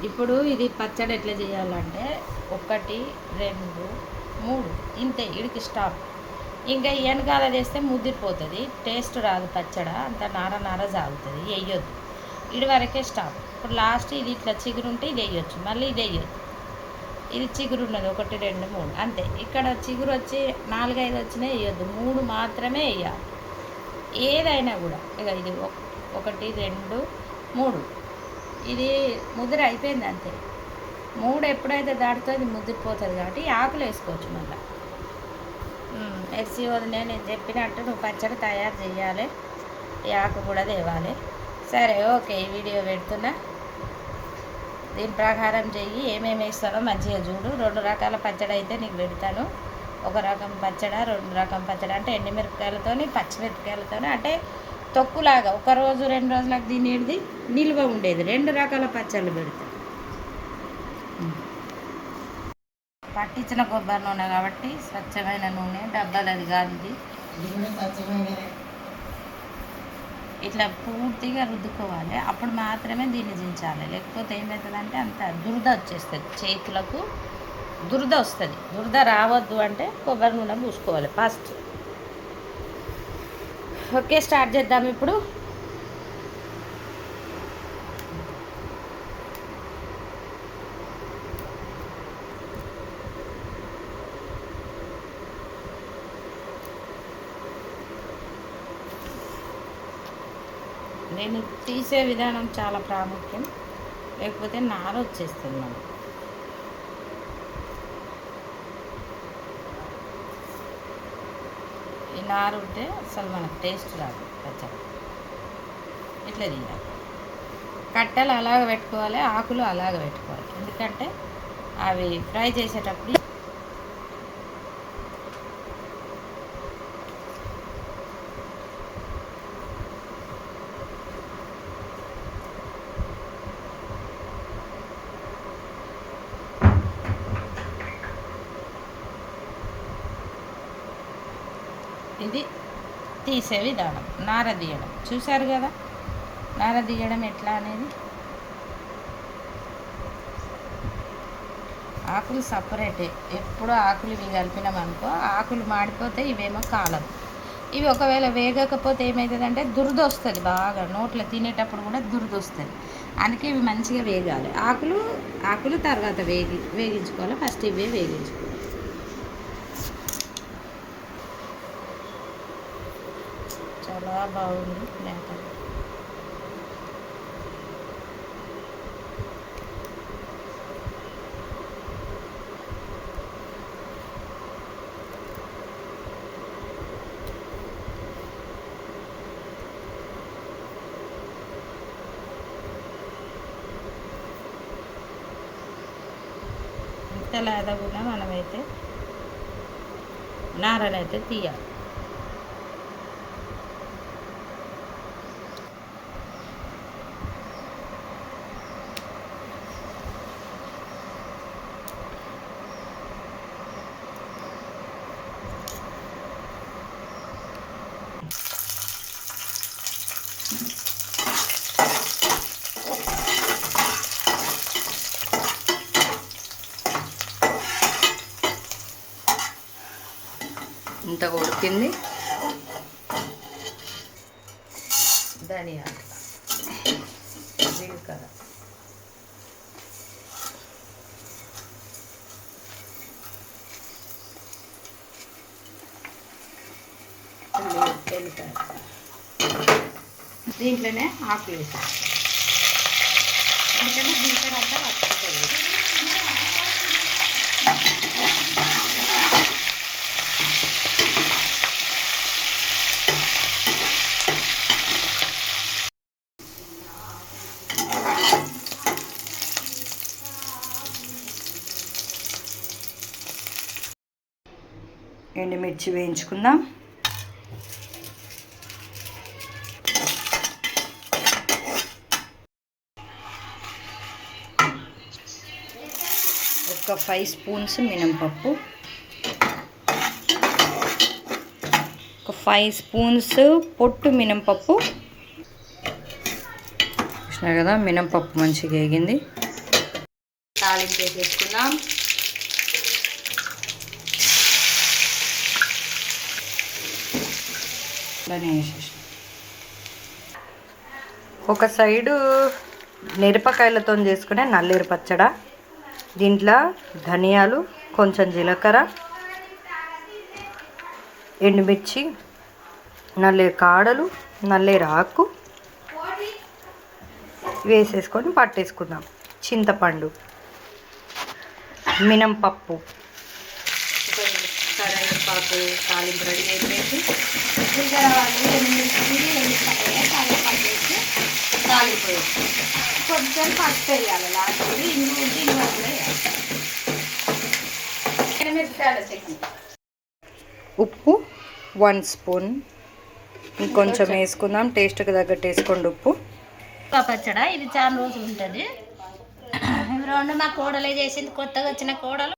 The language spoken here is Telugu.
ఇప్పుడు ఇది పచ్చడి ఎట్లా చేయాలంటే 1 2 3 ఇంతే, ఇడికి స్టాప్. ఇంకా వెనకాల చేస్తే ముద్దిపోతుంది, టేస్ట్ రాదు, పచ్చడి అంత నార నార సాగుతుంది, వేయొద్దు. ఇది వరకే స్టాప్. ఇప్పుడు లాస్ట్ ఇది ఇట్లా చిగురు ఉంటే ఇది వేయొచ్చు, మళ్ళీ ఇది వేయొద్దు. ఇది చిగురు ఉన్నది 1 2 3 అంతే. ఇక్కడ చిగురు వచ్చి 4 5 వచ్చినా వేయొద్దు, 3 మాత్రమే వేయాలి ఏదైనా కూడా. ఇక ఇది 1 2 3 ఇది ముద్ర అయిపోయింది అంతే. 3 ఎప్పుడైతే దాటుతో ఇది ముద్దిపోతుంది కాబట్టి ఆకులు వేసుకోవచ్చు. మళ్ళీ ఎర్సి వదిలే, నేను చెప్పినట్టు నువ్వు పచ్చడి తయారు చేయాలి, ఈ ఆకు కూడా తేవాలి. సరే ఓకే, ఈ వీడియో పెడుతున్నా, దీని ప్రకారం చెయ్యి. ఏమేమి వేస్తానో మంచిగా చూడు. 2 రకాల పచ్చడి అయితే నీకు పెడతాను. 1 రకం పచ్చడి, 2 రకం పచ్చడి అంటే ఎండుమిరపకాయలతో పచ్చిమిరపకాయలతో, అంటే తొక్కులాగా 1 రోజు 2 రోజులకు తినేది నిల్వ ఉండేది. 2 రకాల పచ్చళ్ళు పెడతాను. పట్టించిన కొబ్బరి నూనె కాబట్టి స్వచ్ఛమైన నూనె, డబ్బాలది కాదు ఇది. ఇట్లా పూర్తిగా రుద్దుకోవాలి, అప్పుడు మాత్రమే దీన్ని దించాలి. లేకపోతే ఏమవుతుందంటే అంత దురద వచ్చేస్తుంది, చేతులకు దురద వస్తుంది. దురద రావద్దు అంటే కొబ్బరి నూనె పూసుకోవాలి ఫస్ట్. ఓకే, స్టార్ట్ చేద్దాం ఇప్పుడు. నేను తీసే విధానం చాలా ప్రాముఖ్యం, లేకపోతే నార వచ్చేస్తుంది మనకు. ఈ నారు ఉంటే అసలు మనకు టేస్ట్ రాదు పచ్చడి. ఇట్లా తీయాలి. కట్టెలు అలాగ పెట్టుకోవాలి, ఆకులు అలాగ పెట్టుకోవాలి. ఎందుకంటే అవి ఫ్రై చేసేటప్పుడు ఇది తీసే విధానం. నార తీయడం చూశారు కదా, నార తీయడం ఎట్లా అనేది. ఆకులు సపరేటే, ఎప్పుడు ఆకులు ఇవి కలిపినామనుకో ఆకులు మాడిపోతే ఇవేమో కాలం. ఇవి ఒకవేళ వేగకపోతే ఏమవుతుందంటే దురద వస్తుంది, బాగా నోట్లో తినేటప్పుడు కూడా దురద వస్తుంది. అందుకే ఇవి మంచిగా వేగాలి. ఆకులు తర్వాత వేగించుకోవాలి, ఫస్ట్ ఇవే వేగించుకోవాలి. చాలా బాగుంది లేక. ఇంత లేదకుండా మనమైతే నారనైతే తీయాలి. ఇంత ఉడికింది. ధనియాలు, జీలకర్ర, ఎల్లిపాయ, దీంట్లోనే ఆకులు వేసాను. ఎందుకంటే జీలకర్ర అంతా వస్తుంది. ఎండుమిర్చి వేయించుకుందాం. ఒక 5 స్పూన్స్ మినపప్పు, ఒక 5 స్పూన్స్ పొట్టు మినపప్పు. చూసినారు కదా, మినపప్పు మంచిగా వేగింది. తాలింపు వేసేసుకుందాం. ఒక సైడు మిరపకాయలతో చేసుకునే నల్లేరు పచ్చడి. దీంట్లో ధనియాలు, కొంచెం జీలకర్ర, ఎండుమిర్చి, నల్లేరు కాడలు, నల్లేరు ఆకు వేసేసుకొని పట్టేసుకుందాం. చింతపండు, మినపప్పు, కరివేపాకు తాలింపు రెడీ అయిపోయింది. తాలింపు వేసి కొంచెం పసుపు వేయాలి. లాస్ట్ ఉప్పు 1 స్పూన్ ఇంకొంచెం వేసుకుందాం. టేస్ట్కి తగ్గట్టు వేసుకోండి ఉప్పు. పచ్చడా ఇది చాలా రోజులు ఉంటుంది. రెండు మా కోడలే చేసింది, కొత్తగా వచ్చిన కోడలు.